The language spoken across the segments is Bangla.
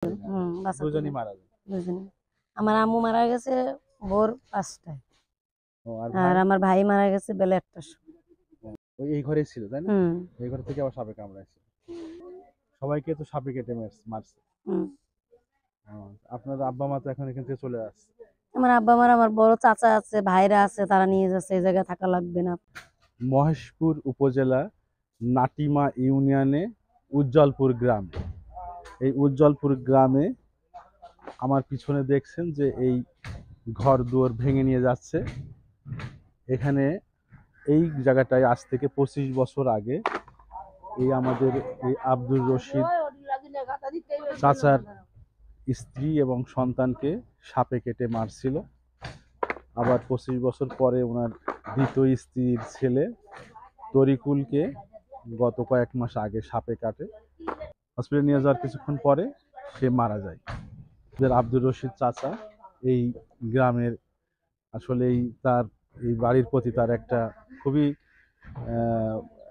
দুজনই মারা যায়। দুজনে। আমার আম্মু মারা গেছে ভোর ৫টায়, আর আর আমার ভাই মারা গেছে বেলা ১টার সময়। ওই এই ঘরেই ছিল, তাই না? এই ঘর থেকে আবার সাপে কামড়াইছে। সবাইকে তো সাপে কেটে মারছে। আপনার আব্বা মা তো এখন এখান থেকে চলে আসছে। আমার আব্বা মারা, আমার বড় চাচা আছে, ভাইরা আছে, তারা নিয়ে যাচ্ছে, এই জায়গায় থাকা লাগবে না। মহেশপুর উপজেলা নাটিমা ইউনিয়নে উজ্জ্বলপুর গ্রাম। এই উজ্জ্বলপুর গ্রামে আমার পিছনে দেখছেন যে এই ঘর দুয়ার ভেঙে নিয়ে যাচ্ছে। এখানে এই জায়গাটায় আজ থেকে 25 বছর আগে এই আমাদের এই আব্দুর রশিদ চাচার স্ত্রী এবং সন্তানকে সাপে কেটে মারছিল। আবার 25 বছর পরে ওনার দ্বিতীয় স্ত্রীর ছেলে তরিকুলকে গত কয়েক মাস আগে সাপে কাটে। হসপিটালে নিয়ে যাওয়ার কিছুক্ষণ পরে সে মারা যায়। আব্দুর রশিদ চাচা এই গ্রামের আসলে তার এই বাড়ির প্রতি তার একটা খুবই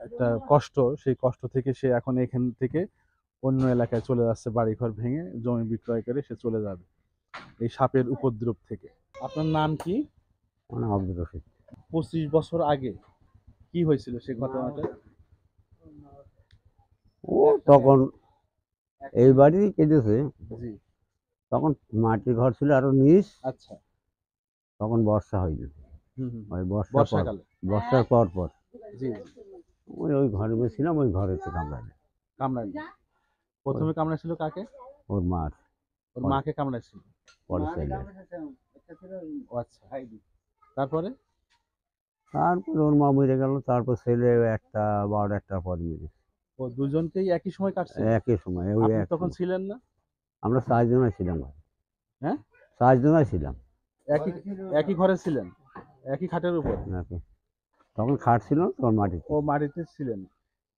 একটা কষ্ট, সেই কষ্ট থেকে সে এখন এখান থেকে অন্য এলাকায় চলে যাচ্ছে, বাড়িঘর ভেঙে জমি বিক্রয় করে সে চলে যাবে এই সাপের উপদ্রব থেকে। আপনার নাম কি? আব্দুর রশিদ। 25 বছর আগে কি হয়েছিল সেই ঘটনাটা? ও তখন এই বাড়ি কেটেছে, জি। তখন মাটির ঘর ছিল আরো নিচ। আচ্ছা। তখন বর্ষা হয়নি, ওই বর্ষাকালে, বর্ষার পর পর জি ওই ঘরে ছিলাম, ওই ঘরে কামড়াইল। কামড়ায় প্রথমে কামড়াইছিল কাকে? ওর মার। ওর মাকে কামড়াইছিল পরে ছেলে। আচ্ছা। তারপরে ওর মা মরে গেল, তারপর ছেলে একটা 12-1টার পর মেরেছে। ও দুজনকেই একই সময় কাটছে? একই সময়। আপনি তখন ছিলেন না? আমরা 4 জনাই ছিলাম। হ্যাঁ, 4 জনাই ছিলাম। একই ঘরে ছিলেন, একই খাটের উপর? তখন খাট ছিল তখন মাটিতে। ও মাটিতে ছিলেন,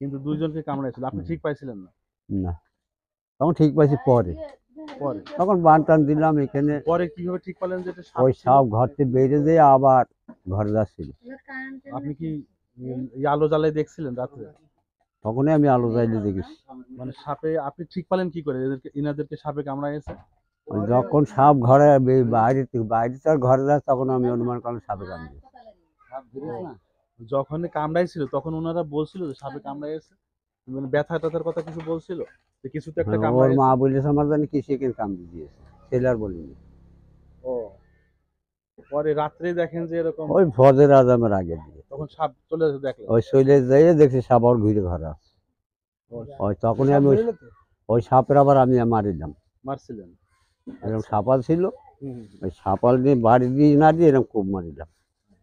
কিন্তু দুইজনকে কামড়াইছিল, আপনি ঠিক পাইছিলেন না? না, তখন ঠিক পাইছি পরে। তখন বান টান দিলাম এখানে। পরে কিভাবে ঠিক পেলেন যে এটা সাপ? ওই সাপ ঘর থেকে বেরিয়ে দিয়ে আবার ঘরে যাচ্ছিল। আপনি কি আলো জ্বালাই দেখছিলেন রাত্রে? তখনই আমি আলো জ্বালিয়ে দেখেছি। মানে সাপে আপনি ঠিক পেলেন কি করে ইনাদেরকে সাপে কামড়াইছে? যখন সাপ ঘরে বাইরে তার ঘরে যায়, তখন আমি অনুমান করলাম সাপে কামড়েছে। যখন কামড়াইছিল তখন ওনারা বলছিল যে সাপে কামড়াইছে, মানে ব্যথা ট্যাথার কথা কিছু বলছিল যে কিছু তো একটা ওর মা কামড়াইছে? বলেছে আমার জানি কি সে কামড়ে দিয়েছে, ছেলে আর বলিনি। ও পরে রাত্রে দেখেন যে এরকম, ওই ফজর আজামের আগে দিয়ে তখন সাপ চলে এসে দেখলেন? ওই শৈলে যাইয়ে দেখছি সাপ আর ঘুরে ঘরে আসছে। ওই তখনই আমি ওই সাপের আবার আমি মারিলাম। মারছিলেন? এরকম সাপাল ছিল, ওই সাপাল দিয়ে বাড়ি দিয়ে না দিয়ে এরকম খুব মারিলাম।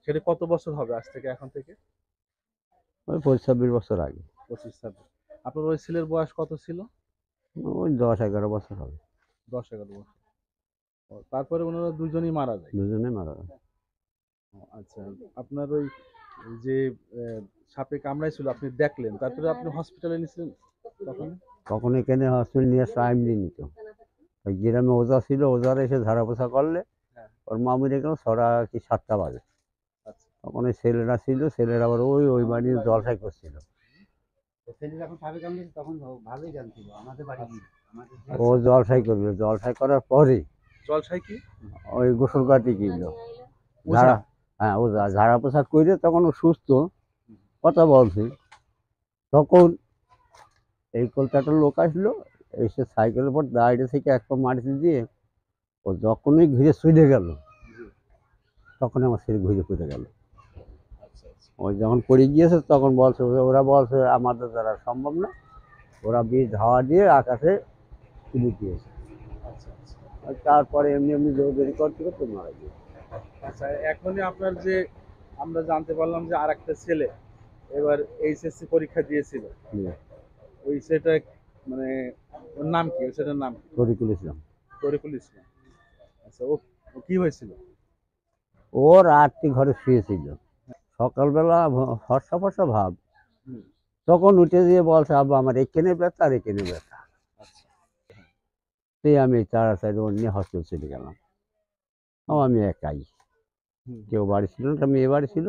সেটা কত বছর হবে আজ থেকে, এখন থেকে? ওই 25-26 বছর আগে। 25-26। আপনার ওই ছেলের বয়স কত ছিল? ওই 10-11 বছর হবে। 10-11 বছর। তারপরে ওনারা দুজনেই মারা যায়? দুজনে মারা যায়। আচ্ছা, আপনার ওই যে সাপে কামড়াইছিল আপনি দেখলেন, তারপরে আপনি হসপিটালে নিয়েছিলেন তখন? তখন এখানে হসপিটাল নিয়ে টাইম দিয়ে নিত। ওই গ্রামে ওজা ছিল, ওজারা এসে ঝাড়া পোছা করলে ওর মা মরে গেল 6টা বাজে। তখন ওই ছেলেরা ছিল, ছেলেরা আবার ওই বাড়ি জলসাই করছিল। ও জলসাই করবে, জলসাই করার পরে জলসাই কি? ওই গোসল কাটি কিনলো। হ্যাঁ, ওজা ঝাড়া পোশাক করে তখন ও সুস্থ কথা বলছে। তখন এই কলকাতার লোক আসলো, এসে সাইকেলের উপর দাঁড়িয়ে থেকে এক পা মাটিতে দিয়ে ও যখনই ঘুরে চলে গেল, তখন আমার ছেলে ঘুরে পড়ে গেল। ওই যখন পড়ে গিয়েছে তখন বলছে, ওরা বলছে আমাদের দ্বারা সম্ভব না, ওরা বীজ হাওয়া দিয়ে আকাশে তুলে দিয়েছে। তারপরে এমনি এমনি দৌড়ি করতে করতে মারা গিয়েছে। আচ্ছা, এখনই আপনার যে আমরা জানতে পারলাম যে আর একটা ছেলে এবার এইচএসসি পরীক্ষা দিয়েছিল, ওই সেটা মানে ওর নাম কি? ওই সেটার নাম কি? তরিকুল ইসলাম। তরিকুল ইসলাম। আচ্ছা, ও কি হয়েছিল? ও রাত্রি ঘরে শুয়েছিল, সকালবেলা ফর্সা ফর্সা ভাব, তখন উঠে দিয়ে বলছে আব্বা আমার এখানে ব্যথা আর এখানে ব্যথা। সেই আমি তাড়াতাড়ি ওর নিয়ে হসপিটাল চলে গেলাম। আমি একাই, কেউ বাড়ি ছিল না, একটা মেয়ে বাড়ি ছিল,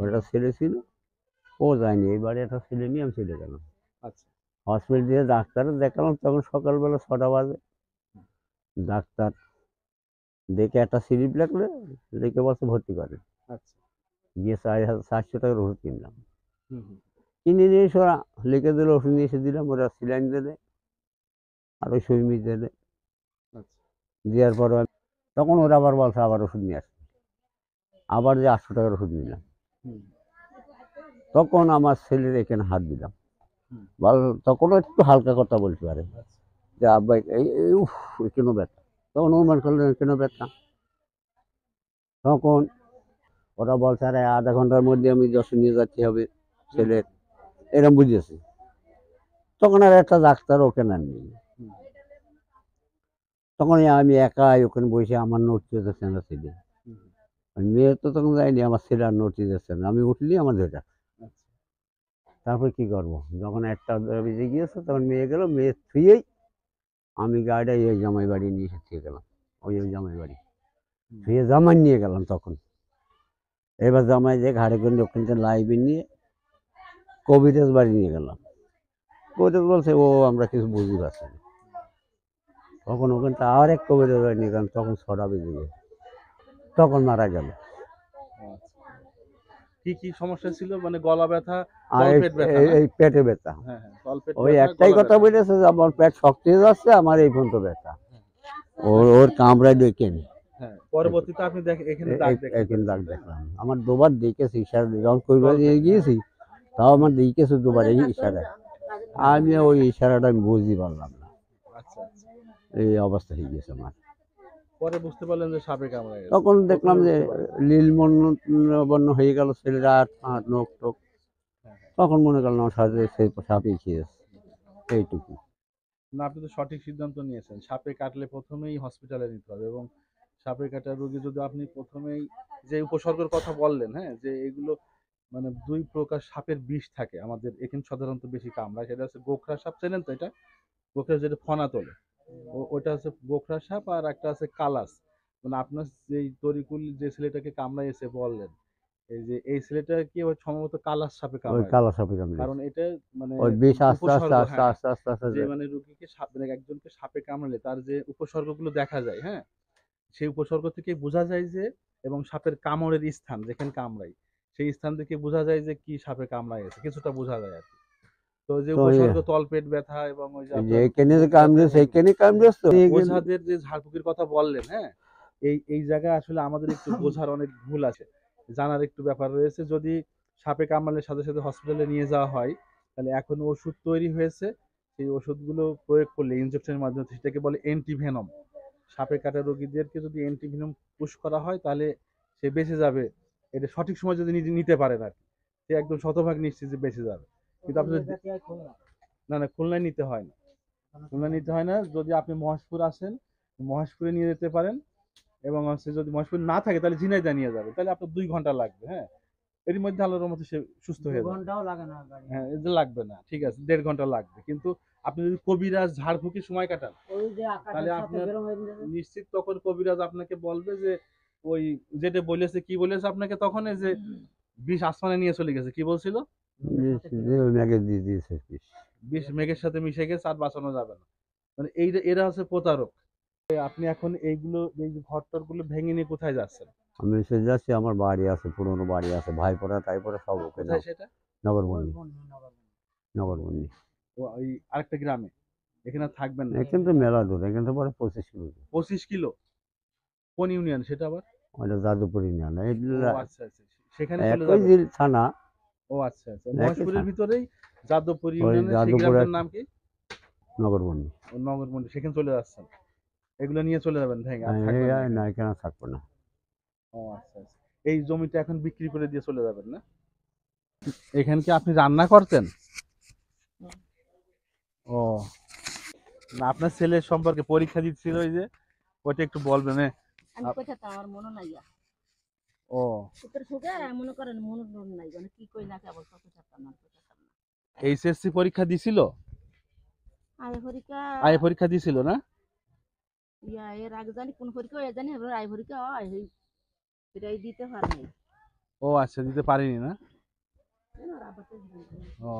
ওটা ছেলে ছিল, ও যায়নি। এই বাড়ি একটা ছেলে নিয়ে আমি চলে গেলাম। আচ্ছা, হসপিটাল দিয়ে ডাক্তার দেখালাম, তখন সকালবেলা 6টা বাজে। ডাক্তার দেখে একটা স্লিপ লাগলে লিখে বলছে ভর্তি করে। আচ্ছা। গিয়ে 4,700 টাকার ওষুধ কিনলাম। হুম হুম। কিনে নিয়ে এসে ওরা লিখে দিল, ওষুধ নিয়ে এসে দিলাম, ওরা স্যালাইন দিলে আর ওই সুই মিশ দিলে। আচ্ছা। দেওয়ার পর তখন ওরা আবার বলছে আবার ওষুধ নিয়ে আসবে, আবার যে 800 টাকার ওষুধ নিলাম। হুম তখন আমার ছেলের এখানে হাত দিলাম, হুম। তখনও একটু হালকা কথা বলতে পারে আচ্ছা। যে আব্বা উফ কেন ব্যথা, তখন অনুমান করলেন কেন ব্যথা। তখন ওরা বলছে আরে আধা ঘন্টার মধ্যে আমি যশোর নিয়ে যাচ্ছি হবে ছেলের, এরকম বুঝেছি। তখন আর একটা ডাক্তার ওখানে আর নেই। হুম তখন আমি একাই ওখানে বসে, আমার নড়তে যাচ্ছে না ছেলে, হুম। মেয়ে তো তখন যায়নি, আমার ছেলে আর নড়তে যাচ্ছে না, আমি উঠলি আমার ধরে। আচ্ছা। তারপর কি করবো, যখন 1টা বেজে গিয়েছে তখন মেয়ে গেল, মেয়ে থুয়েই আমি গাড়িটা এই জামাই বাড়ি নিয়ে এসে থুয়ে গেলাম, ওই জামাই বাড়ি হুম। থুয়ে জামাই নিয়ে গেলাম। তখন এবার জামাই যে ঘাড়ে করে ওখান থেকে লাইভে নিয়ে কবিরাজ বাড়ি নিয়ে গেলাম। কবিরাজ বলছে ও আমরা কিছু বুঝতে পারছি না। তখন ওখান থেকে আর এক কবিরাজ বাড়ি নিয়ে গেলাম, তখন 6টা বেজে গেছে, তখন মারা গেল। আচ্ছা। কি কি সমস্যা ছিল, মানে গলা ব্যথা, আর তলপেট ব্যথা না? এই পেটে ব্যথা, হ্যাঁ হ্যাঁ, তলপেট ওই ব্যথা, একটাই গলা কথা ব্যথা। বলেছে যে আমার পেট শক্ত হয়ে যাচ্ছে, আমার এই পর্যন্ত ব্যথা, ওর কামড়ায় ডেকে নি। হ্যাঁ, পরবর্তীতে আপনি এখানে দাগ দেখতে একদিন দাগ পেরেছেন, তাই না? দেখলাম, আমার দুবার দেখেছি ইশারা, যখন কবিরাজ নিয়ে তলপেট, গিয়েছি তাও আমার দেখেছি দুবার এই ইশারা। আমি ওই ইশারাটা আমি বুঝতে পারলাম না, আচ্ছা আচ্ছা। এই অবস্থা হয়ে গেছে আমার। পরে বুঝতে পারলেন যে সাপে কামড়ে গেছে? তখন দেখলাম প্রথমে যে বুঝতে পারেন? নীল বর্ণ হয়ে গেল ছেলেরা, আর নখ টক, হ্যাঁ হ্যাঁ। তখন মনে করলাম আমার সাথে সেই সাপই খেয়েছে, এইটুকু। না, আপনি তো সঠিক সিদ্ধান্ত নিয়েছেন। সাপে কাটলে প্রথমেই হসপিটালে নিতে হবে, এবং সাপে কাটা রোগী যদি আপনি প্রথমেই যে উপসর্গের কথা বললেন, হ্যাঁ, যে এগুলো মানে 2 প্রকার সাপের বিষ থাকে আমাদের এখানে সাধারণত বেশি কামড়ায়। সেটা হচ্ছে গোখরা সাপ, চেনেন তো এটা? গোখরা যেটা ফনা তোলে, ওটা হচ্ছে গোখরা সাপ, আর একটা আছে কালাস। মানে আপনার যেই তরিকুল যে ছেলেটাকে কামড়াইছে বললেন, এই যে এই ছেলেটাকে সম্ভবত কালাস সাপে ওই কামড়ায়, কালো সাপে কামড়েছে, কারণ এটা মানে ওই বিষ আস্তে আস্তে উপসর্গ, আস্তে হ্যাঁ, আস্তে আস্তে আস্তে যে মানে রোগীকে সাপ, মানে একজনকে সাপে কামড়ালে তার যে উপসর্গগুলো দেখা যায়, হ্যাঁ, সেই উপসর্গ থেকে বোঝা যায় যে, এবং সাপের কামড়ের স্থান যেখানে কামড়ায় সেই স্থান থেকে বোঝা যায় যে কি সাপে কামড়াইছে, কিছুটা বোঝা যায় আর কি। তো যে তো উপসর্গ তলপেট ব্যথা এবং ওই যে যে আপনার এখানে যে বুক ব্যথা, কামড়েছে সেইখানে কামড়েছে তো ওঝাদের যে ঝাড়ফুঁকির কথা বললেন, হ্যাঁ, এই জায়গায় আসলে আমাদের একটু বোঝার অনেক ভুল আছে, জানার একটু ব্যাপার রয়েছে। যদি সাপে কামড়ালে সাথে সাথে হসপিটালে নিয়ে যাওয়া হয়, তাহলে এখন ওষুধ তৈরি হয়েছে, সেই ওষুধগুলো প্রয়োগ করলে ইনজেকশনের মাধ্যমে, সেটাকে বলে অ্যান্টিভেনম। সাপে কাটা রোগীদেরকে যদি অ্যান্টিভেনম পুশ করা হয় তাহলে সে বেঁচে যাবে। এটা সঠিক সময় যদি নিতে পারেন আর কি, সে একদম শতভাগ নিশ্চিত যে বেঁচে যাবে। কিন্তু আপনি না না, খুলনায় নিতে হয় না, খুলনায় নিতে হয় না। যদি আপনি মহেশপুর আসেন, মহেশপুরে নিয়ে যেতে পারেন, এবং হচ্ছে যদি মহেশপুর না থাকে তাহলে ঝিনাইদহ নিয়ে যাবে, তাহলে আপনার 2 ঘন্টা লাগবে। হ্যাঁ, এর মধ্যে আল্লাহর মতো সে সুস্থ হয়ে যাবে। হ্যাঁ, এটা লাগবে না, ঠিক আছে, 1.5 ঘন্টা লাগবে। কিন্তু আপনি যদি কবিরাজ ঝাড়ফুঁকি সময় কাটান, তাহলে আপনার নিশ্চিত তখন কবিরাজ আপনাকে বলবে যে ওই যেটা বলেছে, কি বলেছে আপনাকে তখন, এই যে বিষ আসমানে নিয়ে চলে গেছে, কি বলছিল? ম্যাগে দিয়ে দিয়েছে বিষ। বিষ মেঘের সাথে মিশে গেছে, আর বাঁচানো যাবে না। মানে এই এরা হচ্ছে প্রতারক। আপনি এখন এইগুলো, এই যে ঘরটর গুলো ভেঙে নিয়ে কোথায় যাচ্ছেন? আমি এসে যাচ্ছি, আমার বাড়ি আছে, পুরনো বাড়ি আছে, ভাই পড়া তাই পড়া সব ওকে কোথায় সেটা? নগরবন্দি, নগরবন্দি। ওই আরেকটা গ্রামে, এখানে আর থাকবেন না। এখান তো মেলা দূর, এখান তো পরে 25 কিলো। 25 কিলো? কোন ইউনিয়ন সেটা আবার? ওইটা যাদবপুর ইউনিয়ন, ও আচ্ছা আচ্ছা, সেখানে চলে একই যাবেন। যে থানা, ও আচ্ছা আচ্ছা, একই মহেশপুরের থানা, ভিতরেই যাদবপুর ওই ইউনিয়নের সেই যাদবপুর গ্রামটার নাম কি? নগরবন্দি। ও নগরমন্ডি, সেখানে চলে যাচ্ছেন। এগুলো নিয়ে চলে যাবেন ভেঙে, আর থাকবেন না না এখানে? এখানে থাকবো না। ও আচ্ছা আচ্ছা, এই জমিটা এখন বিক্রি করে দিয়ে চলে যাবেন না? এখানে কি আপনি রান্না করতেন? ও না, আপনার ছেলের সম্পর্কে পরীক্ষা দিচ্ছিল ওই যে, ওটা একটু বলবেন? আমি কইতে তো আমার মনে নাই ও উত্তর সুগে মনে করেন মনে নাই মানে কি কই না কেবল কত চাপতাম না এইচএসসি পরীক্ষা দিছিল? আয় হরিকা আই পরীক্ষা দিছিল না? ইয়া এর আগে জানি কোন পরীক্ষা হয় জানি এবার আয় হরিকা হয় এটাই দিতে পারি ও আচ্ছা, দিতে পারিনি না? ও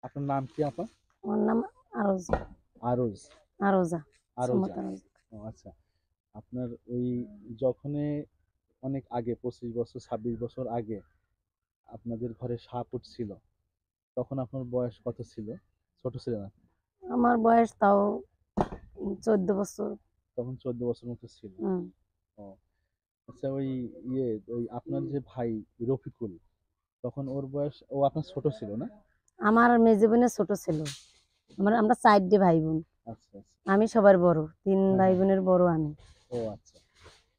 আপনার নাম কি আপা? আমার নাম আরোজা। আরজ। আরোজা। আরোজা। আরোজা। ও আচ্ছা। আপনার ওই যখন অনেক আগে 25 বছর 26 বছর আগে আপনাদের ঘরে সাপ উঠছিল, তখন আপনার বয়স কত ছিল? ছোট ছিলেন আপনি? আমার বয়স তাও 14 বছর। তখন 14 বছর মতো ছিল। হুম। ও আচ্ছা, ওই ওই আপনার যে ভাই রফিকুল, তখন ওর বয়স, ও আপনার ছোট ছিল না? আমার মেজো বোনের ছোট ছিল। আমরা 4 ভাই বোন। আচ্ছা আচ্ছা। আমি সবার বড়, 3 হ্যাঁ, ভাই হ্যাঁ। বোনের বড় আমি। ও আচ্ছা।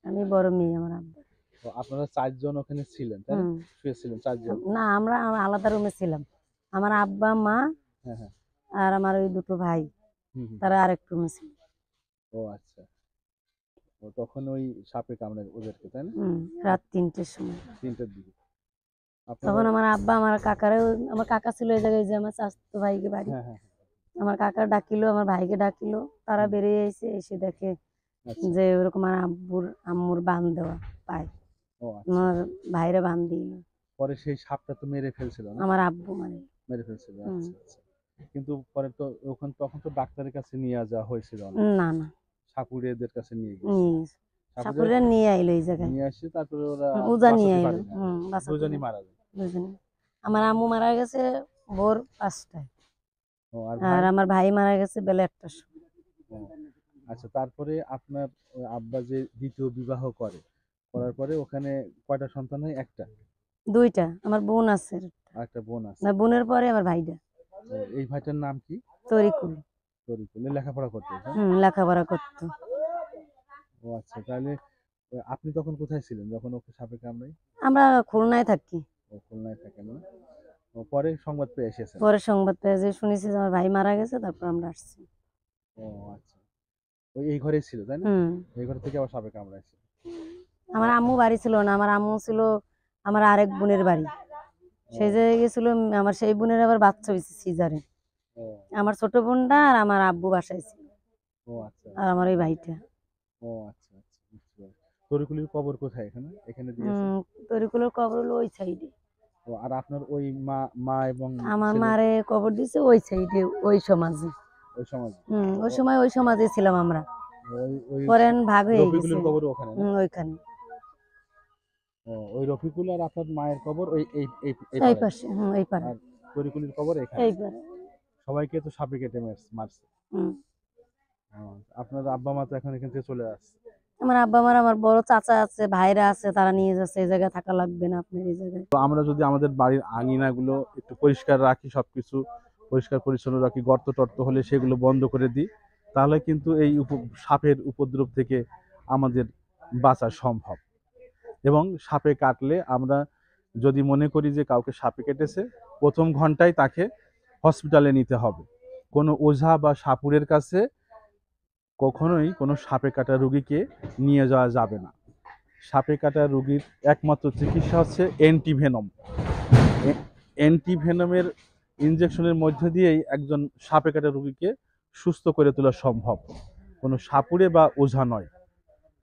আমি বড় মেয়ে আমার আব্বা। তো আপনারা 4 জন ওখানে ছিলেন, তাই না? হুম। শুয়েছিলেন 4 জন? না, আমরা আলাদা রুমে ছিলাম। আমার আব্বা, মা হ্যাঁ হ্যাঁ। আর আমার ওই 2 ভাই, হুম হুম। তারা আরেক রুমে ছিল। ও আচ্ছা। ও তখন ওই সাপে কামড়ায় ওদেরকে, তাই না? রাত 3টের সময়। 3টার দিকে আপনারা? তখন আমার আব্বা আমার আমার কাকা ছিল এই জায়গায়, যে আমার চাচাতো ভাইকে বাড়ি। হ্যাঁ হ্যাঁ। আমার কাকা ডাকিলো, আমার ভাইকে ডাকিলো, তারা বেরিয়ে এসে দেখে আচ্ছা। যে ওরকম আমার আম্মুর বান দেওয়া পায়। ও আচ্ছা। আমার ভাইরা বান দিল। পরে সেই সাপটা তো মেরে ফেলছিল না? আমার আব্বু মানে মেরে ফেলছিল। হুম। আচ্ছা আচ্ছা। কিন্তু পরে তো তখন তো ডাক্তারের কাছে নিয়ে যাওয়া হয়েছিল না? না না, সাপুড়েদের কাছে নিয়ে গেছে। নিয়ে গেছে। সাপুড়ে সাপুরে নিয়ে আইলো এই জায়গায়। নিয়ে আসে, তারপরে ওরা উজা নিয়ে বাঁচাতে আইলো। পারে না। বাঁচাতে দুজনই পারে। মারা যায়। দুজনে। আমার আম্মু মারা গেছে ভোর 5টায়, ও আর আর ভাই? আমার ভাই মারা গেছে বেলা 1টার সময়। ও আচ্ছা। তারপরে আপনার আব্বা যে দ্বিতীয় বিবাহ করার পরে ওখানে কয়টা সন্তান হয়? একটা? 2টা। আমার বোন আছে। আর একটা বোন আছে। না, বোনের পরে আমার ভাইটা। ও, এই ভাইটার নাম কি? তরিকুল। তরিকুল। লেখাপড়া করতে, হ্যাঁ? লেখাপড়া করতো। ও আচ্ছা। তাহলে আপনি তখন কোথায় ছিলেন যখন ওকে সাপে কামড়ায়? আমরা খুলনায় থাকি। ও খুলনায় থাকেন না? ও পরে সংবাদ পেয়ে এসেছেন? পরে সংবাদ পেয়ে যে শুনেছি যে আমার ভাই মারা গেছে, তারপর আমরা আসছি। ও আচ্ছা। ওই এই ঘরেই ছিল, তাই না? হুম। এই ঘর থেকে আবার সাপে কামড়াইছে? আমার আম্মু বাড়ি ছিল না, আমার আম্মু ছিল আমার আরেক বোনের বাড়ি। সেই জায়গায় গেছিল, আমার সেই বোনের আবার বাচ্চা হয়েছে সিজারে। ও আমার ছোট বোনটা আর আমার আব্বু বাসায় ছিল, ও আচ্ছা। আর আমার ওই ভাইটা। ও আচ্ছা আচ্ছা, বুঝতে পারছি। তরিকুলের কবর কোথায়? এখানে দিয়েছে? তরিকুলের কবর হলো ওই সাইডে। ও আর আপনার ওই মা এবং আমার ছেলে মারে কবর দিছে ওই সাইডে, ওই সমাজে। ওই সমাজ? ওই সময় ওই সমাজে ছিলাম আমরা। ওই পরে ভাগ হয়ে গেছে। রফিকুলের কবর ওখানে না? ওইখানে। ও ওই রফিকুল আর আপনার মায়ের কবর ওই এই এই এই এই পাড়ায়। পাশে। এই পারে। আর তরিকুলের কবর এখানে। এই পারে। সবাইকে তো সাপে কেটে মারছে। হুম। আপনার আব্বা মা তো এখন এখান থেকে চলে আসছে? আমার আব্বা মার, আমার বড় চাচা আছে, ভাইরা আছে, তারা নিয়ে যাচ্ছে, এই জায়গায় থাকা লাগবে না আপনার এই জায়গায়। তো আমরা যদি আমাদের বাড়ির আঙিনাগুলো একটু পরিষ্কার রাখি, সবকিছু পরিষ্কার পরিচ্ছন্ন রাখি, গর্ত টর্ত হলে সেগুলো বন্ধ করে দিই, তাহলে কিন্তু এই সাপের উপদ্রব থেকে আমাদের বাঁচা সম্ভব। এবং সাপে কাটলে আমরা যদি মনে করি যে কাউকে সাপে কেটেছে, প্রথম ঘন্টায় তাকে হসপিটালে নিতে হবে। কোনো ওঝা বা সাপুড়ের কাছে কখনোই কোনো সাপে কাটা রোগীকে নিয়ে যাওয়া যাবে না। সাপে কাটা রোগীর একমাত্র চিকিৎসা হচ্ছে অ্যান্টিভেনম। অ্যান্টিভেনমের ইনজেকশনের মধ্য দিয়েই একজন সাপে কাটা রোগীকে সুস্থ করে তোলা সম্ভব, কোনো সাপুড়ে বা ওঝা নয়।